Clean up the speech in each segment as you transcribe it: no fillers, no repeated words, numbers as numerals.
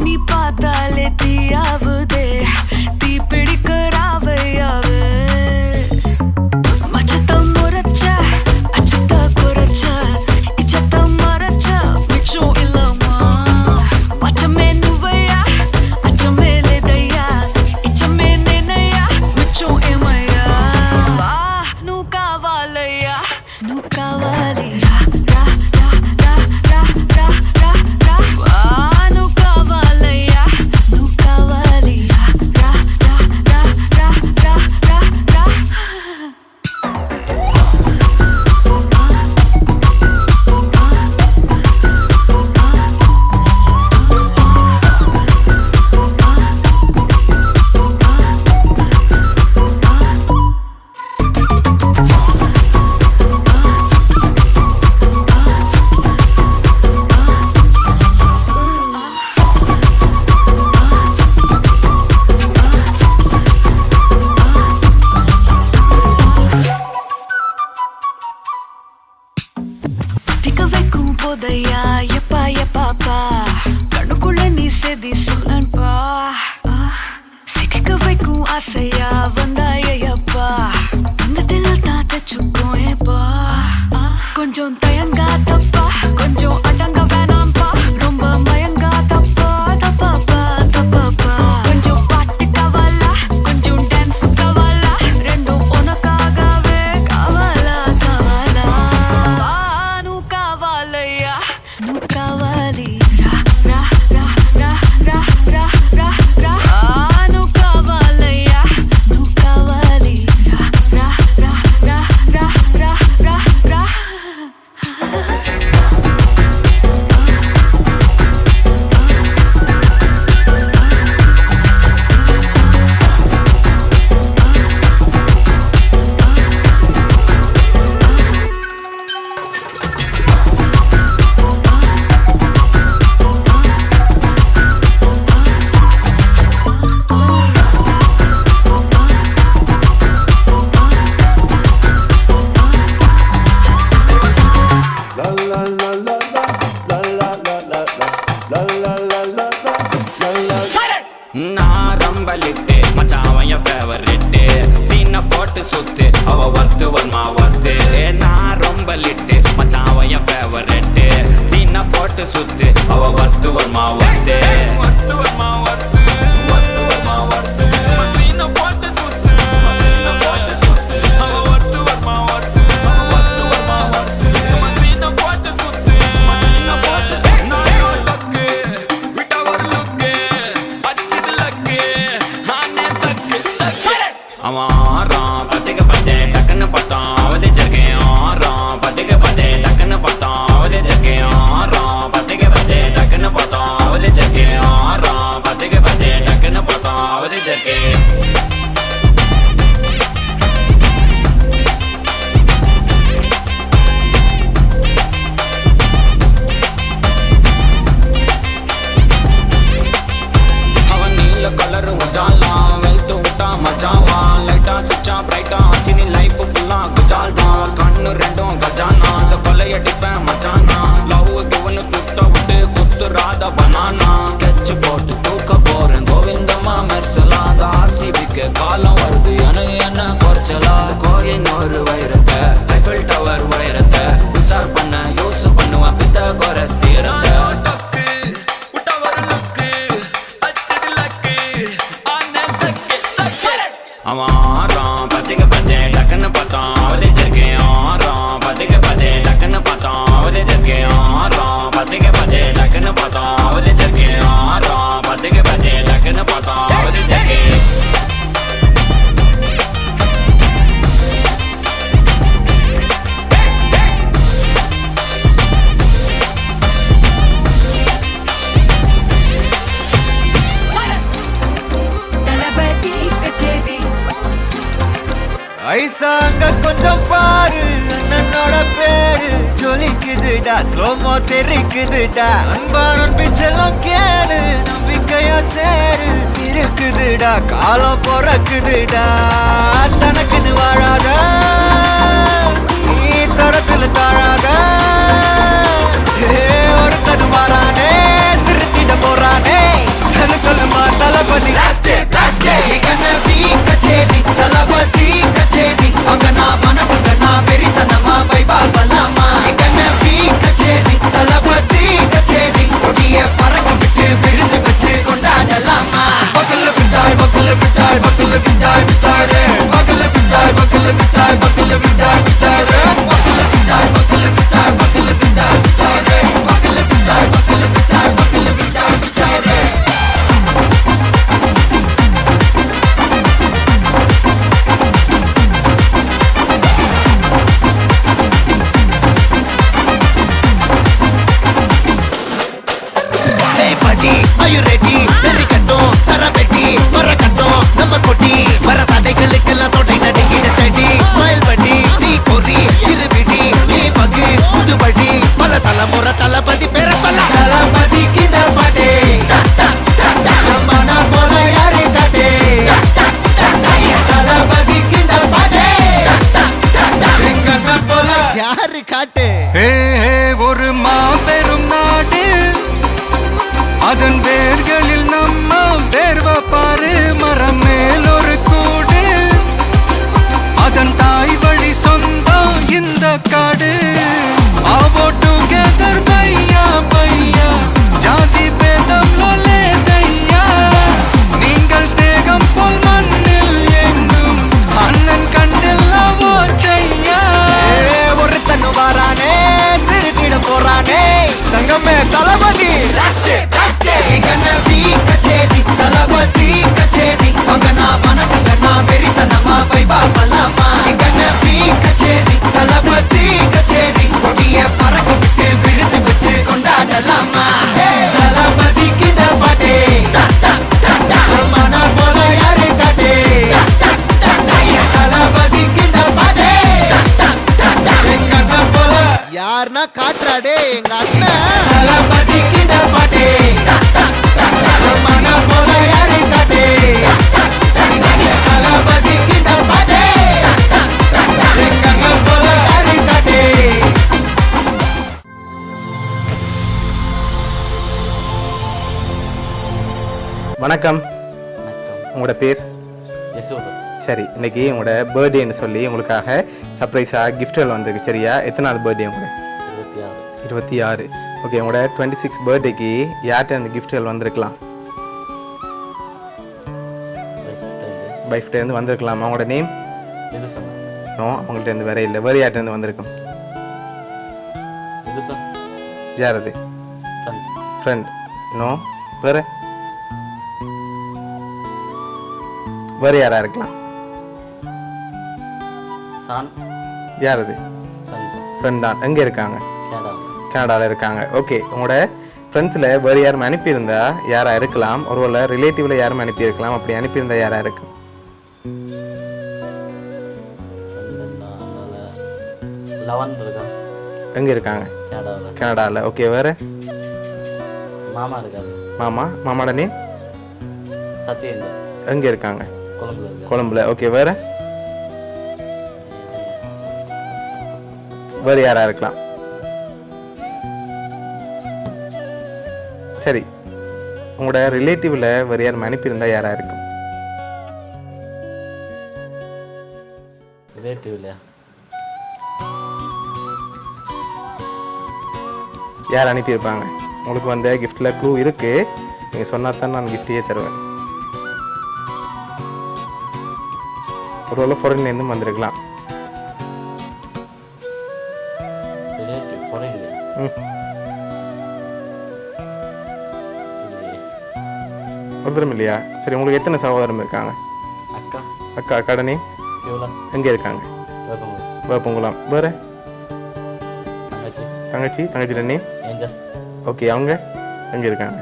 நீ பார்த்தாலே தீயாவுதே தீ பிடிக்கிறாவையாவே மச்சத்தை முறைச்ச அச்சத்தை குறைச்ச இச்சத்தை மறைச்ச மிச்சம் இல்லம்மா மச்சமே நுவையா அச்சமே லேதையா இச்சமே நேனையா மிச்சம் ஏமையா வா நூ காவாலையா நூ காவாலியா போதையா எப்பா எப்பாப்பா கண்ணுக்குள்ள நீ செதி சொல்லன்பா சிக்க வைக்கும் ஆசையா வந்தாயப்பா தங்கத்தில் தான் தச்சுக்கும் ஏப்பா கொஞ்சம் தயங்காதப்பா கொஞ்சம் அடங்க வேணாம்பா ரொம்ப மயங்காதப்பா தப்பாப்பா தப்பாப்பா கொஞ்சம் பாட்டு கவலா கொஞ்சம் டான்ஸ் கவலா ரெண்டும் உனக்காகவே கவலா கவலா நூ காவாலையா நூ காவாலி ரா ரா ரா ரா ரா ரா ரா ரா நூ காவாலையா நூ காவாலி ரா ரா ரா ரா ரா ரா ரா ரா நான் ரம்பலிட்டு மச்சான் என் ஃபேவரிட்டு சீனை போட்டு சுத்து அவ ஒத்து வருமா ஒத்து நான் ரம்பலிட்டு மச்சான் என் ஃபேவரிட்டு சீனை போட்டு சுத்து அவ ஒத்து வருமா ஒத்து ஒத்து வருமா ஒத்து ஒத்து வருமா ஒத்து சீனை போட்டு சுத்து சீனை போட்டு சுத்து அவ ஒத்து வருமா ஒத்து ஒத்து வருமா ஒத்து சீனை போட்டு சுத்து சீனை போட்டு நான் லக்கு விட்டா ஒரு லுக்கு அச்சிது லக்கு ஆனே தக்கு அவன் ஆறான் பத்திக்க பத்தே டக்குன்னு பார்த்தான் அவதே ஜர்க்கேன் ஆறான் பத்திக்க பத்தே டக்குன்னு பார்த்தான் அவதே ஜர்க்கேன் ஆறான் பத்திக்க பத்தே டக்குன்னு பார்த்தான் அவதே ஜர்க்கேன் ஆறான் பத்திக்க பத்தே டக்குன்னு பார்த்தான் அவதே ஜர்க்கேன் அவன் நீல கலரு உஜாலாம் வெல்த்து விட்டா மஜாவா லைட்டா சுச்சா பிரைட்டா ஆச்சினி லைஃப் ஃபுல்லா குஜால் தான் கண்ணு ரெண்டும் கஜானா அந்த கொலையடிப்பேன் மச்சானா லவ் கிவனு சுத்த விட்டு குத்துறாத பனானா ஸ்கெட்ச் போட்டு தூக்க போறேன் கோவிந்தமா மெர்சலா அந்த ஆர்சிபிக்கு காலம் வருது என்ன குறைச்சலா கோயினூர் வைரத்தை ஐஃபில் டவர் வைரத்தை உஷார் பண்ண யூஸ் பண்ணுவேன் பித்த கோரஸ் தீரத்தை அவன் ஆறான் பத்திக்க பத்தே டக்குன்னு பார்த்தான் அவதே ஜர்க்கேன் ஆறான் பத்திக்க பத்தே டக்குன்னு பார்த்தான் அவதே ஜர்க்கேன் ஆறான் பத்திக்க பத்தே டக்குன்னு பார்த்தான் அவதே ஜர்க்கேன் ஆறான் பத்திக்க பத்தே டக்குன்னு பார்த்தான் அவதே ஜர்க்கேன் ஐசாங்க கொஞ்சம் பாரு அண்ணனோட பேரு ஜொலிக்குதுடா ஸ்லோமோ தெரிக்குதுடா அன்பான பிச்செல்லாம் கேளு நம்பிக்கையா சேரு இருக்குதுடா காலம் பிறக்குதுடா தனக்குன்னு வாழாத நீ தரத்துல தாழாத ஒரு கது மாறானே திருத்திட போறானே தளபதி கச்சேரி தளபதி கச்சேரி அங்கனா மனசுங்கனா வெறித்தனமா வைபா பலாமா எங்கனவி கச்சேரி தளபதி கச்சேரி கொடிய பறக்க விட்டு விருந்து வச்சு கொண்டாடலாமா பக்கல்ல விட்டாய் பக்கல்ல விட்டாய் பக்கல்ல விட்டாய் விட்டாரே பக்கல்ல விட்டாய் பக்கல்ல விட்டாய் பக்கல்ல விட்டாய் விட்டாரே பக்கல்ல விட்டாய் பக்கல்ல விட்டாய் பக்கல்ல விட்டாய் விட்டாரே பக்கல்ல விட்டாய் பக்கல்ல விட்டாய் பக்கல்ல விட்டாய் விட்டாரே Are you ready? நெறிக்கட்டும் சரவெட்டி மரக்கட்டும் நம்ம கொட்டி வர தடைகளுக்கெல்லாம் தொடை நடுங்கிட ஸ்டடி ஸ்மைல் பண்ணி நீ பொறி இருவிடி நீ பகு புதுபடி பல தலைமுறை தளபதி பேர சொல்ல தளபதிக்கு இந்த பாட்டே மன போல யாரு காட்டே தளபதிக்கு இந்த பாட்டே எங்க போல யாரு காட்டு ஒரு மாபெரும் நாடு அதன் வேர்களில் நம்ம வேர்வ பாரு மரம் மேல் ஒரு கூடு அதன் தாய் வழி சொந்தம் இந்த காடு ஆவோ டுகெதர் பையா பையா ஜாதி பேதம் லோலே தையா நீங்கள் ஸ்நேகம் போல் மண்ணில் எங்கும் அண்ணன் கண்டெல்லாவோ செய்யா ஒரு தன்னு வாரானே திருக்கிட போறானே தங்கமே தளபதி கச்சேரி தளபதி கச்சேரி மகனா மனசங்கனா வெறித்தனமா வைபா பலாமா எங்கனவி கச்சேரி தளபதி கச்சேரி கொடிய பறக்க விட்டு விருந்து வச்சு கொண்டாடலாமா தளபதிக்கு இந்த பாட்டே மன போல யாரு காட்டே தளபதிக்கு இந்த பாட்டே எங்க போல யாருன்னா காட்டுறாடே எங்க அண்ணன் தளபதிக்கு இந்த பாட்டே மன போல யாரு காட்டே தளபதிக்கு இந்த பாட்டே எங்க போல யாரு காட்டே வணக்கம். உங்களோட பேர்? சரி, இன்னைக்கு உங்களோட பர்த்டேன்னு சொல்லி உங்களுக்காக சர்ப்ரைஸாக கிஃப்ட்கள் வந்திருக்கு. சரியா? எத்தனாவது பர்த்டே உங்களுக்கு? 26. ஓகே, உங்களோட 26 பர்த்டேக்கு யார்கிட்ட அந்த கிஃப்ட்கள் வந்திருக்கலாம்? வைஃப்டேருந்து வந்திருக்கலாம். அவங்களோட நேம்? நோ, அவங்கள்ட்ட இருந்து வேற இல்லை. வேறு யார்கிட்ட இருந்து வந்திருக்கும்? யார் அது? ஃப்ரெண்ட். நோ, வேறு வேறு யாரா இருக்கலாம்? யார் அது? ஃப்ரெண்ட் தான். எங்கே இருக்காங்க? கனடாவில் இருக்காங்க. ஓகே, உங்களோட ஃப்ரெண்ட்ஸில் வேறு யாரும் அனுப்பியிருந்தா யாரா இருக்கலாம்? ஒருவேளை ரிலேட்டிவில் யாரும் அனுப்பியிருக்கலாம். அப்படி அனுப்பியிருந்தா யாரா இருக்கு? எங்கே இருக்காங்க? கனடாவில். ஓகே, வேறு? மாமாட நேம்? எங்கே இருக்காங்க? கொழும்புல. ஓகே, வேறு? வேறு யாரா இருக்கலாம்? சரி, உங்களோட ரிலேட்டிவ்ல வேறு யாரும் அனுப்பியிருந்தா யாரா இருக்கும்? யார் அனுப்பியிருப்பாங்க? உங்களுக்கு வந்த கிஃப்டில் க்ளூ இருக்கு. நீங்கள் சொன்னா தான் நான் கிஃப்டையே தருவேன். ஒருவேளை ஃபாரின்லேருந்து வந்திருக்கலாம். ஒருத்தரும் இல்லையா? சரி, உங்களுக்கு எத்தனை சகோதரம் இருக்காங்க? அக்கா. கடனே எங்கே இருக்காங்க? வேப்பங்குளம். வேறு? தங்கச்சி நேம்? ஓகே, அவங்க எங்கே இருக்காங்க?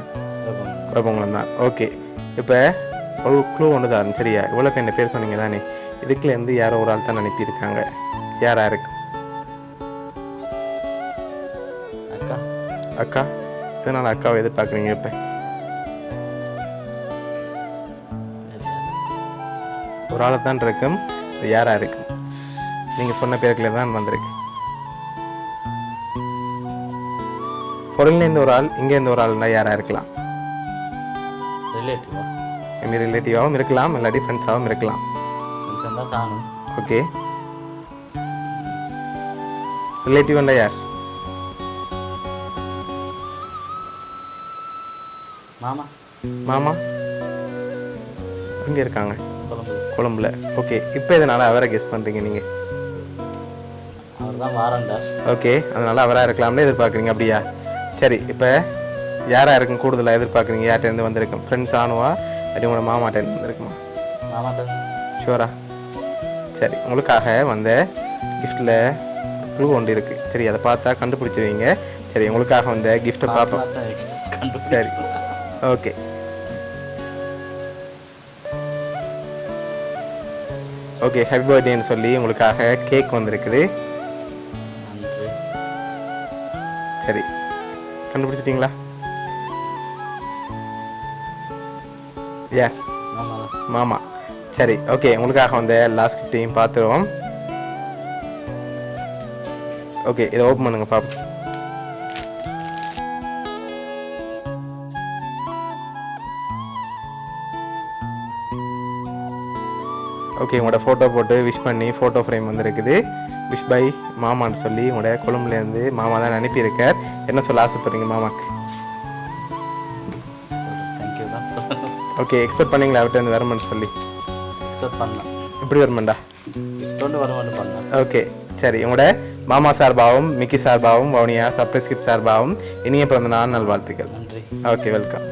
வேப்பங்குளம் தான். ஓகே, இப்போ ஒரு க்ளூ ஒன்று தான். சரியா? இவ்வளோ என்ன பேர் சொன்னீங்க தானே? இதுக்குலேருந்து யாரோ ஒரு ஆள் தான் அனுப்பியிருக்காங்க. யாரா இருக்கு? அக்கா. இதனால் அக்காவை எதிர்பார்க்குறீங்க? இப்போ ஒரு ஆளை தான் இருக்கும். இது யாரா இருக்கும்? நீங்கள் சொன்ன பேருக்குள்ளே தான் வந்திருக்கு. ஃபாரின்லேருந்து ஒரு ஆள், இங்கேருந்து ஒரு ஆள்னா யாரா இருக்கலாம்? மேபி ரிலேட்டிவாகவும் இருக்கலாம், இல்லாட்டி ஃப்ரெண்ட்ஸாகவும் இருக்கலாம். ஃப்ரெண்ட்ஸ் தான் சாணும். ஓகே, ரிலேட்டிவ்ண்டா யார்? மாமா மாமா எங்கே இருக்காங்க? கொழம்பு. கொழும்புல. ஓகே, இப்போ இதனால் அவரை கெஸ் பண்ணுறீங்க நீங்கள்? அவர் தான் வாரண்டா. ஓகே, அதனால் அவராக இருக்கலாம்னு எதிர்பார்க்குறீங்க, அப்படியா? சரி, இப்போ யாராக இருக்கும் கூடுதலாக எதிர்பார்க்குறீங்க? யார்கிட்டேருந்து வந்திருக்கும்? ஃப்ரெண்ட்ஸ் ஆணுவா அப்படி உங்களோட மாமாட்டேருந்து வந்திருக்குமா? மாமாட்ட. ஷூரா? சரி, உங்களுக்காக வந்த கிஃப்டில் க்ளூ ஒன்று இருக்குது. சரி, அதை பார்த்தா கண்டுபிடிச்சிருவீங்க. சரி, உங்களுக்காக வந்த கிஃப்ட்டை பார்ப்போம். சரி, ஓகே. ஓகே, ஹாப்பி பர்த்டேன்னு சொல்லி உங்களுக்காக கேக் வந்திருக்குது. நன்றி. சரி, கண்டுபிடிச்சிட்டிங்களா? யார்? மாமா தான். மாமா. சரி, ஓகே, உங்களுக்காக வந்த லாஸ்ட் கிஃப்டையும் பார்த்துருவோம். ஓகே, இதை ஓப்பன் பண்ணுங்க பாப்போம். ஓகே, உங்களோட ஃபோட்டோ போட்டு விஷ் பண்ணி ஃபோட்டோ ஃப்ரேம் வந்துருக்குது. விஷ் பை மாமான்னு சொல்லி உங்களோட கொழும்புலேருந்து மாமா தான் அனுப்பியிருக்கார். என்ன சொல்ல ஆசைப்படுறீங்க மாமாக்கு? தேங்க்யூ தான் சொல்லணும். ஓகே, எக்ஸ்பெக்ட் பண்ணீங்களா அவர்கிட்ட வருமானு சொல்லி? எக்ஸ்பெக்ட் பண்ணேன். எப்படி வருமாண்டா? கிஃப்ட் வருமானு பண்ணேன். ஓகே, சரி, உங்களோட மாமா சார்பாகவும் மிக்கி சார்பாகவும் வவுனியா சர்ப்ரைஸ் கிஃப்ட் சார்பாகவும் இனிய பிறந்த நாள் நல்வாழ்த்துக்கள். நன்றி. Okay, welcome.